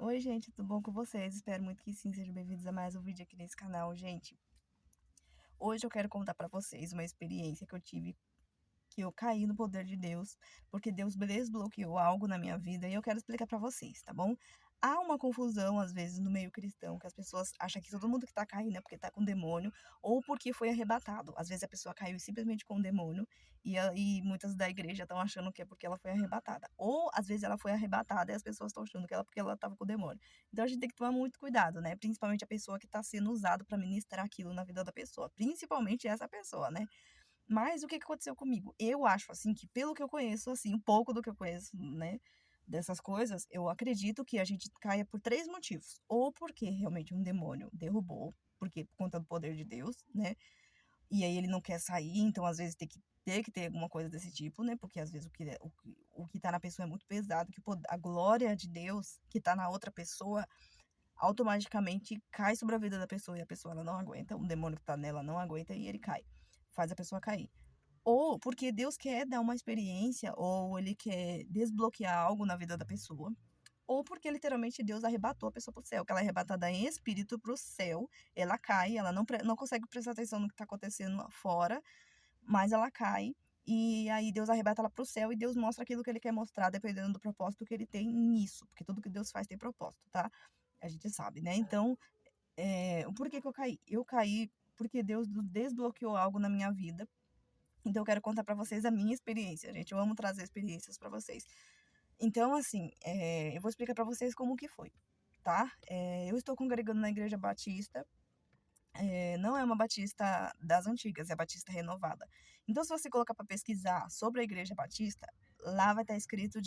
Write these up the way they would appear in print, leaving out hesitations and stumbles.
Oi, gente, tudo bom com vocês? Espero muito que sim, sejam bem-vindos a mais um vídeo aqui nesse canal. Gente, hoje eu quero contar pra vocês uma experiência que eu tive, que eu caí no poder de Deus, porque Deus desbloqueou algo na minha vida e eu quero explicar pra vocês, tá bom? Há uma confusão, às vezes, no meio cristão, que as pessoas acham que todo mundo que tá caindo é porque tá com demônio ou porque foi arrebatado. Às vezes a pessoa caiu simplesmente com o demônio e muitas da igreja estão achando que é porque ela foi arrebatada. Ou, às vezes, ela foi arrebatada e as pessoas estão achando que ela é porque ela tava com o demônio. Então a gente tem que tomar muito cuidado, né? Principalmente a pessoa que tá sendo usada pra ministrar aquilo na vida da pessoa. Principalmente essa pessoa, né? Mas o que que aconteceu comigo? Eu acho, assim, que pelo que eu conheço, assim, um pouco do que eu conheço, né, dessas coisas, eu acredito que a gente caia por 3 motivos. Ou porque realmente um demônio derrubou, porque por conta do poder de Deus, né, e aí ele não quer sair, então às vezes tem que ter alguma coisa desse tipo, né, porque às vezes o que tá na pessoa é muito pesado, que a glória de Deus que tá na outra pessoa automaticamente cai sobre a vida da pessoa e a pessoa ela não aguenta, o demônio que tá nela não aguenta e ele cai, faz a pessoa cair. Ou porque Deus quer dar uma experiência, ou ele quer desbloquear algo na vida da pessoa, ou porque literalmente Deus arrebatou a pessoa pro céu, que ela é arrebatada em espírito pro céu, ela cai, ela não consegue prestar atenção no que tá acontecendo lá fora, mas ela cai, e aí Deus arrebata ela pro céu e Deus mostra aquilo que ele quer mostrar, dependendo do propósito que ele tem nisso, porque tudo que Deus faz tem propósito, tá? A gente sabe, né? Então, por que que eu caí? Eu caí porque Deus desbloqueou algo na minha vida, então eu quero contar pra vocês a minha experiência, gente. Eu amo trazer experiências pra vocês. Então, assim, eu vou explicar pra vocês como que foi, tá? Eu estou congregando na Igreja Batista, não é uma Batista das antigas, é a Batista renovada. Então, se você colocar pra pesquisar sobre a Igreja Batista, lá vai estar escrito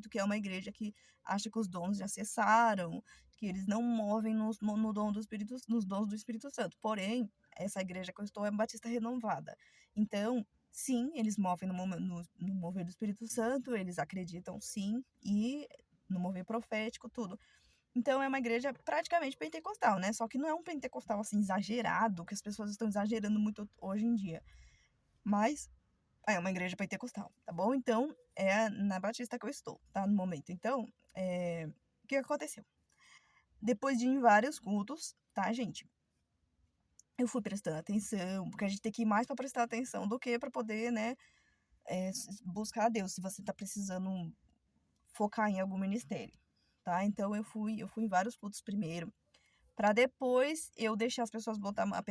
que é uma igreja que acha que os dons já cessaram, que eles não movem no dom do Espírito, nos dons do Espírito Santo. Porém, essa igreja que eu estou é uma Batista renovada. Então, sim, eles movem no mover do Espírito Santo, eles acreditam sim, e no mover profético, tudo. Então é uma igreja praticamente pentecostal, né? Só que não é um pentecostal assim exagerado, que as pessoas estão exagerando muito hoje em dia. Mas é uma igreja pentecostal, tá bom? Então é na Batista que eu estou, tá? No momento. Então, o que aconteceu? Depois de ir em vários cultos, tá, gente? Eu fui prestando atenção, porque a gente tem que ir mais para prestar atenção do que para poder, né, buscar a Deus, se você tá precisando focar em algum ministério, tá? Então eu fui em vários cultos primeiro, pra depois eu deixar as pessoas botar uma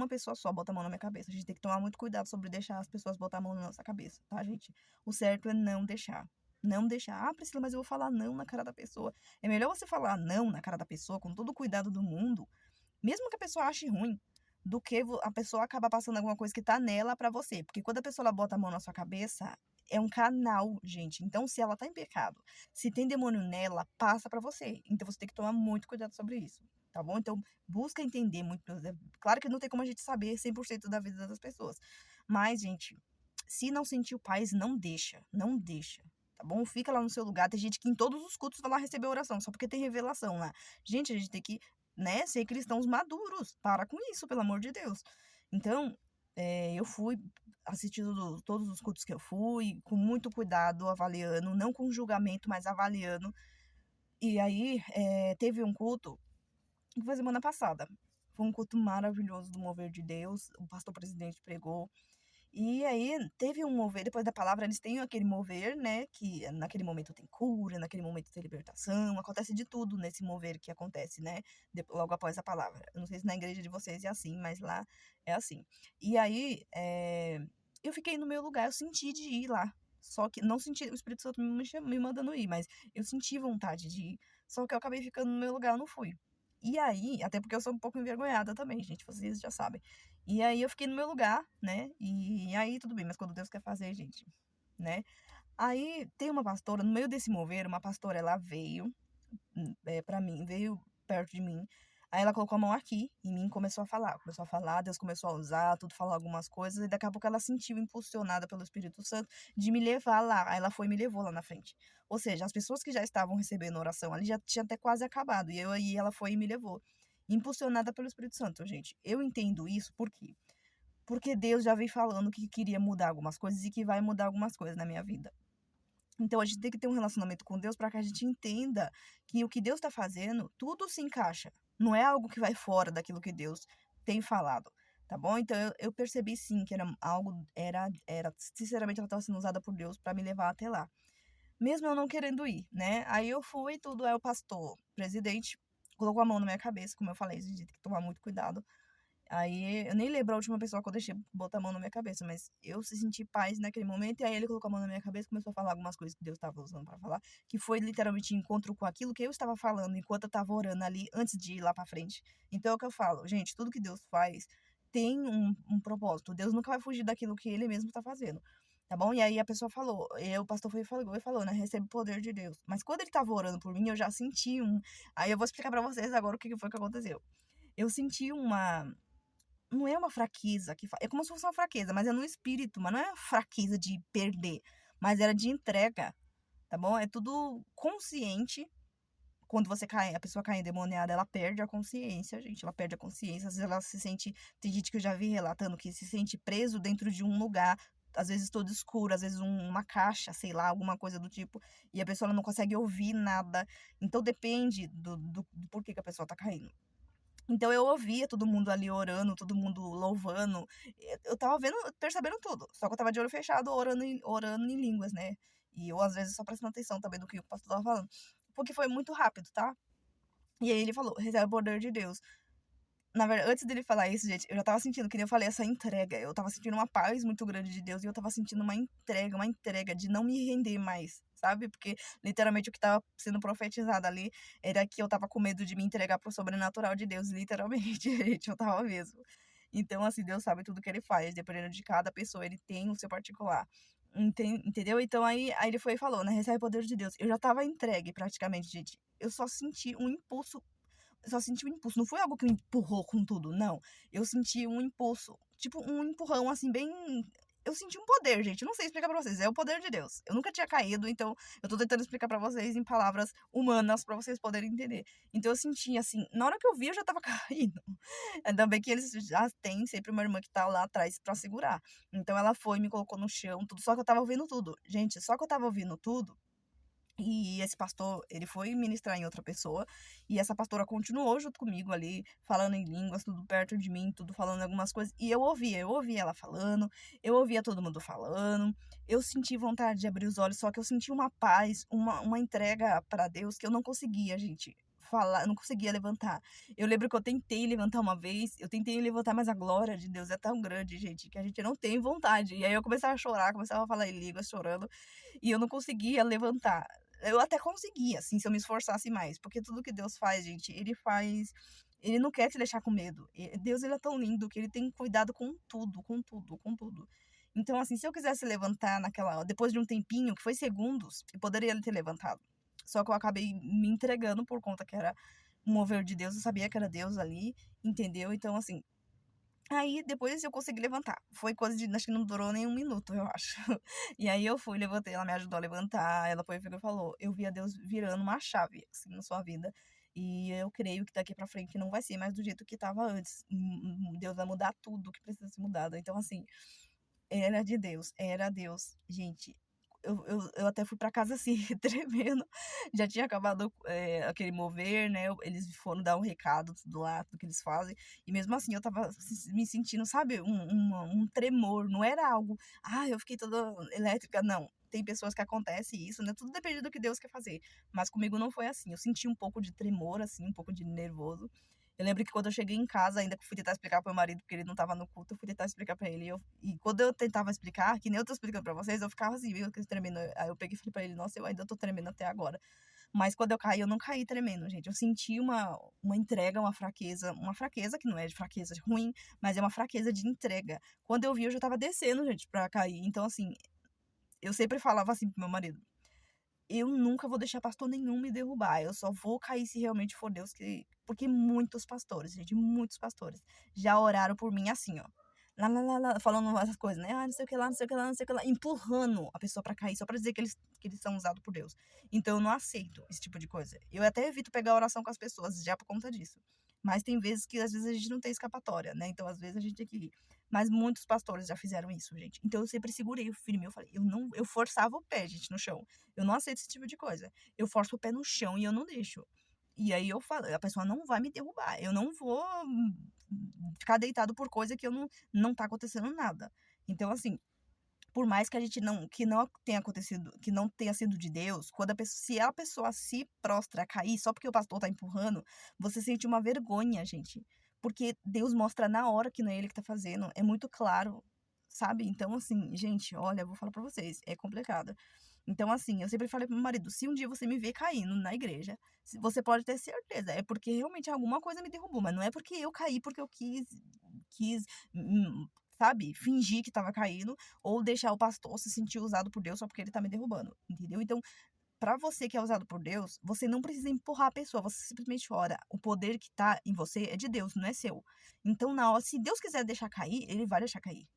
pessoa só botar a mão na minha cabeça. A gente tem que tomar muito cuidado sobre deixar as pessoas botar a mão na nossa cabeça, tá, gente? O certo é não deixar. Não deixar. Ah, Priscila, mas eu vou falar não na cara da pessoa. É melhor você falar não na cara da pessoa com todo o cuidado do mundo, mesmo que a pessoa ache ruim, do que a pessoa acabar passando alguma coisa que tá nela pra você. Porque quando a pessoa ela bota a mão na sua cabeça, é um canal, gente. Então, se ela tá em pecado, se tem demônio nela, passa pra você. Então, você tem que tomar muito cuidado sobre isso, tá bom? Então, busca entender muito. Claro que não tem como a gente saber 100% da vida das pessoas. Mas, gente, se não sentiu paz, não deixa. Não deixa. Tá bom? Fica lá no seu lugar. Tem gente que em todos os cultos vai lá receber oração, só porque tem revelação lá. Gente, a gente tem que, né, ser cristãos maduros. Para com isso, pelo amor de Deus. Então, eu fui assistindo todos os cultos que eu fui, com muito cuidado, avaliando, não com julgamento, mas avaliando. E aí, teve um culto que foi semana passada. Foi um culto maravilhoso do mover de Deus. O pastor presidente pregou. E aí teve um mover, depois da palavra, eles têm aquele mover, né? Que naquele momento tem cura, naquele momento tem libertação, acontece de tudo nesse mover que acontece, né? Logo após a palavra. Eu não sei se na igreja de vocês é assim, mas lá é assim. E aí, eu fiquei no meu lugar, eu senti de ir lá. Só que não senti o Espírito Santo me mandando ir, mas eu senti vontade de ir. Só que eu acabei ficando no meu lugar, eu não fui. E aí, até porque eu sou um pouco envergonhada também, gente, vocês já sabem. E aí eu fiquei no meu lugar, né? E aí tudo bem, mas quando Deus quer fazer, gente, né? Aí tem uma pastora, no meio desse mover, uma pastora, ela veio pra mim, veio perto de mim. Aí ela colocou a mão aqui em mim e começou a falar, Deus começou a usar, tudo, falar algumas coisas, e daqui a pouco ela sentiu impulsionada pelo Espírito Santo de me levar lá. Aí ela foi e me levou lá na frente. Ou seja, as pessoas que já estavam recebendo oração ali já tinha até quase acabado, e aí ela foi e me levou. Impulsionada pelo Espírito Santo, gente. Eu entendo isso por quê? Porque Deus já veio falando que queria mudar algumas coisas e que vai mudar algumas coisas na minha vida. Então a gente tem que ter um relacionamento com Deus para que a gente entenda que o que Deus está fazendo, tudo se encaixa. Não é algo que vai fora daquilo que Deus tem falado, tá bom? Então eu percebi sim que era algo, sinceramente ela estava sendo usada por Deus para me levar até lá. Mesmo eu não querendo ir, né? Aí eu fui, tudo, aí o pastor, presidente, colocou a mão na minha cabeça, como eu falei, a gente tem que tomar muito cuidado. Aí, eu nem lembro a última pessoa que eu deixei botar a mão na minha cabeça, mas eu senti paz naquele momento, e aí ele colocou a mão na minha cabeça e começou a falar algumas coisas que Deus estava usando para falar, que foi literalmente em encontro com aquilo que eu estava falando enquanto eu estava orando ali, antes de ir lá para frente. Então é o que eu falo, gente, tudo que Deus faz tem um propósito. Deus nunca vai fugir daquilo que ele mesmo está fazendo. Tá bom? E aí a pessoa falou, o pastor foi e falou, né? Recebe o poder de Deus. Mas quando ele tava orando por mim, eu já senti um. Aí eu vou explicar pra vocês agora o que foi que aconteceu. Eu senti uma, não é uma fraqueza, é como se fosse uma fraqueza, mas é no espírito, mas não é fraqueza de perder, mas era de entrega, tá bom? É tudo consciente. Quando você cai, a pessoa cai endemoniada, ela perde a consciência, gente, ela perde a consciência, às vezes ela se sente, tem gente que eu já vi relatando que se sente preso dentro de um lugar, às vezes todo escuro, às vezes uma caixa, sei lá, alguma coisa do tipo, e a pessoa ela não consegue ouvir nada, então depende do porquê que a pessoa tá caindo. Então eu ouvia todo mundo ali orando, todo mundo louvando. Eu tava vendo, percebendo tudo. Só que eu tava de olho fechado, orando em línguas, né? E eu, às vezes, só prestando atenção também do que o pastor tava falando. Porque foi muito rápido, tá? E aí ele falou, recebe o poder de Deus. Na verdade, antes dele falar isso, gente, eu já tava sentindo, que nem eu falei, essa entrega. Eu tava sentindo uma paz muito grande de Deus e eu tava sentindo uma entrega de não me render mais, sabe? Porque literalmente o que tava sendo profetizado ali era que eu tava com medo de me entregar pro sobrenatural de Deus, literalmente, gente, eu tava mesmo. Então, assim, Deus sabe tudo que ele faz, dependendo de cada pessoa, ele tem o seu particular. Entendeu? Então aí ele foi e falou, né? Recebe o poder de Deus. Eu já tava entregue praticamente, gente. Eu só senti um impulso, só senti um impulso, não foi algo que me empurrou com tudo, não. Eu senti um impulso, tipo um empurrão assim bem, eu senti um poder, gente, eu não sei explicar pra vocês, é o poder de Deus. Eu nunca tinha caído, então eu tô tentando explicar pra vocês em palavras humanas pra vocês poderem entender. Então eu senti assim, na hora que eu vi eu já tava caindo. Ainda bem que eles já têm sempre uma irmã que tá lá atrás pra segurar. Então ela foi, me colocou no chão, tudo, só que eu tava ouvindo tudo. Gente, só que eu tava ouvindo tudo. E esse pastor, ele foi ministrar em outra pessoa, e essa pastora continuou junto comigo ali, falando em línguas, tudo perto de mim, tudo falando algumas coisas, e eu ouvia ela falando, eu ouvia todo mundo falando, eu senti vontade de abrir os olhos, só que eu senti uma paz, uma entrega para Deus que eu não conseguia, gente, falar, eu não conseguia levantar. Eu lembro que eu tentei levantar uma vez, eu tentei levantar, mas a glória de Deus é tão grande, gente, que a gente não tem vontade. E aí eu começava a chorar, começava a falar em línguas, chorando, e eu não conseguia levantar. Eu até conseguia, assim, se eu me esforçasse mais. Porque tudo que Deus faz, gente, ele faz. Ele não quer te deixar com medo. Deus, ele é tão lindo que ele tem cuidado com tudo, com tudo, com tudo. Então, assim, se eu quisesse levantar naquela. Depois de um tempinho, que foi segundos, eu poderia ter levantado. Só que eu acabei me entregando por conta que era um mover de Deus. Eu sabia que era Deus ali, entendeu? Então, assim, aí depois eu consegui levantar. Foi coisa de, acho que não durou nem um minuto, eu acho. E aí eu fui, levantei, ela me ajudou a levantar, ela foi e falou, eu vi a Deus virando uma chave, assim, na sua vida. E eu creio que daqui pra frente não vai ser mais do jeito que tava antes. Deus vai mudar tudo que precisa ser mudado. Então, assim, era de Deus, era Deus. Gente, eu até fui pra casa assim, tremendo. Já tinha acabado aquele mover, né? Eles foram dar um recado tudo lá, tudo que eles fazem. E mesmo assim eu tava me sentindo, sabe, um tremor. Não era algo, eu fiquei toda elétrica. Não. Tem pessoas que acontece isso, né? Tudo depende do que Deus quer fazer. Mas comigo não foi assim. Eu senti um pouco de tremor, assim, um pouco de nervoso. Eu lembro que quando eu cheguei em casa, ainda que fui tentar explicar pro meu marido, porque ele não tava no culto, eu fui tentar explicar pra ele. E quando eu tentava explicar, que nem eu tô explicando pra vocês, eu ficava assim, meio que tremendo. Aí eu peguei e falei pra ele, nossa, eu ainda tô tremendo até agora. Mas quando eu caí, eu não caí tremendo, gente. Eu senti uma entrega, uma fraqueza, que não é de fraqueza ruim, mas é uma fraqueza de entrega. Quando eu vi, eu já tava descendo, gente, pra cair. Então, assim, eu sempre falava assim pro meu marido, eu nunca vou deixar pastor nenhum me derrubar. Eu só vou cair se realmente for Deus que. Porque muitos pastores, gente, muitos pastores já oraram por mim assim, ó. Lá, falando essas coisas, né? Não sei o que lá, não sei o que lá, não sei o que lá. Empurrando a pessoa pra cair, só pra dizer que eles são usados por Deus. Então eu não aceito esse tipo de coisa. Eu até evito pegar oração com as pessoas já por conta disso. Mas tem vezes que, às vezes, a gente não tem escapatória, né? Então, às vezes, a gente tem que ir. Mas muitos pastores já fizeram isso, gente. Então, eu sempre segurei o firme. Eu falei, eu forçava o pé, gente, no chão. Eu não aceito esse tipo de coisa. Eu forço o pé no chão e eu não deixo. E aí eu falo, a pessoa não vai me derrubar. Eu não vou ficar deitado por coisa que eu não tá acontecendo nada. Então, assim, por mais que a gente não tenha acontecido, que não tenha sido de Deus, quando se a pessoa se prostra a cair só porque o pastor tá empurrando, você sente uma vergonha, gente. Porque Deus mostra na hora que não é ele que tá fazendo, é muito claro, sabe? Então, assim, gente, olha, eu vou falar pra vocês, é complicado. Então, assim, eu sempre falei pro meu marido, se um dia você me ver caindo na igreja, você pode ter certeza, é porque realmente alguma coisa me derrubou, mas não é porque eu caí porque eu quis, sabe, fingir que tava caindo, ou deixar o pastor se sentir usado por Deus só porque ele tá me derrubando, entendeu? Então, pra você que é usado por Deus, você não precisa empurrar a pessoa, você simplesmente ora. O poder que tá em você é de Deus, não é seu. Então, na hora, se Deus quiser deixar cair, ele vai deixar cair.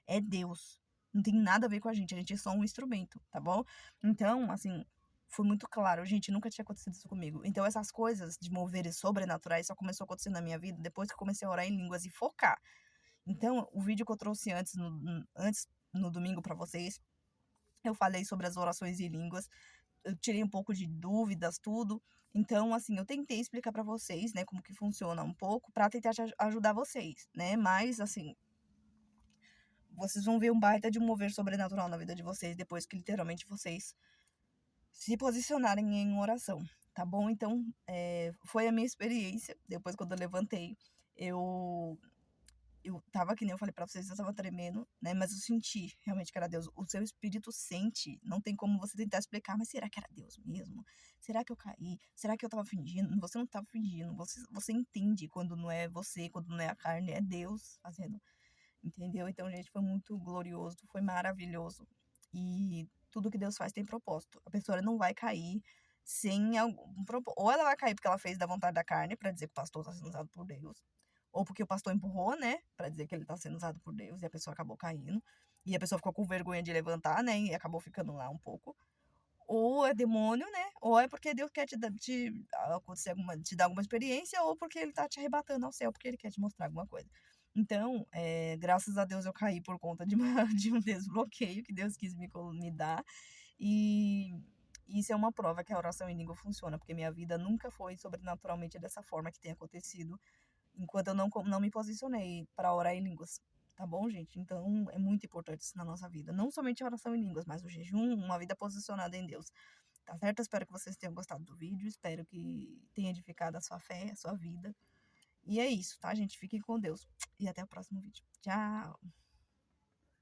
É Deus. Não tem nada a ver com a gente é só um instrumento, tá bom? Então, assim, foi muito claro, gente, nunca tinha acontecido isso comigo. Então, essas coisas de moveres sobrenaturais só começou a acontecer na minha vida depois que eu comecei a orar em línguas e focar. Então, o vídeo que eu trouxe antes no domingo pra vocês, eu falei sobre as orações em línguas, eu tirei um pouco de dúvidas, tudo. Então, assim, eu tentei explicar pra vocês, né, como que funciona um pouco, pra tentar ajudar vocês, né? Mas, assim, vocês vão ver um baita de um mover sobrenatural na vida de vocês depois que literalmente vocês se posicionarem em oração, tá bom? Então, foi a minha experiência. Depois, quando eu levantei, eu eu tava, que nem eu falei pra vocês, eu tava tremendo, né? Mas eu senti realmente que era Deus. O seu espírito sente. Não tem como você tentar explicar, mas será que era Deus mesmo? Será que eu caí? Será que eu tava fingindo? Você não tava fingindo. Você entende quando não é você, quando não é a carne, é Deus fazendo. Entendeu? Então, gente, foi muito glorioso, foi maravilhoso. E tudo que Deus faz tem propósito. A pessoa não vai cair sem algum propósito. Ou ela vai cair porque ela fez da vontade da carne, pra dizer que o pastor tá sendo usado por Deus, ou porque o pastor empurrou, né, pra dizer que ele tá sendo usado por Deus, e a pessoa acabou caindo. E a pessoa ficou com vergonha de levantar, né, e acabou ficando lá um pouco. Ou é demônio, né, ou é porque Deus quer acontecer te dar alguma experiência, ou porque ele tá te arrebatando ao céu, porque ele quer te mostrar alguma coisa. Então, graças a Deus eu caí por conta de, de um desbloqueio que Deus quis me dar. E isso é uma prova que a oração em língua funciona, porque minha vida nunca foi sobrenaturalmente dessa forma que tem acontecido enquanto eu não me posicionei para orar em línguas, tá bom, gente? Então, é muito importante isso na nossa vida. Não somente a oração em línguas, mas o jejum, uma vida posicionada em Deus. Tá certo? Espero que vocês tenham gostado do vídeo. Espero que tenha edificado a sua fé, a sua vida. E é isso, tá, gente? Fiquem com Deus. E até o próximo vídeo. Tchau!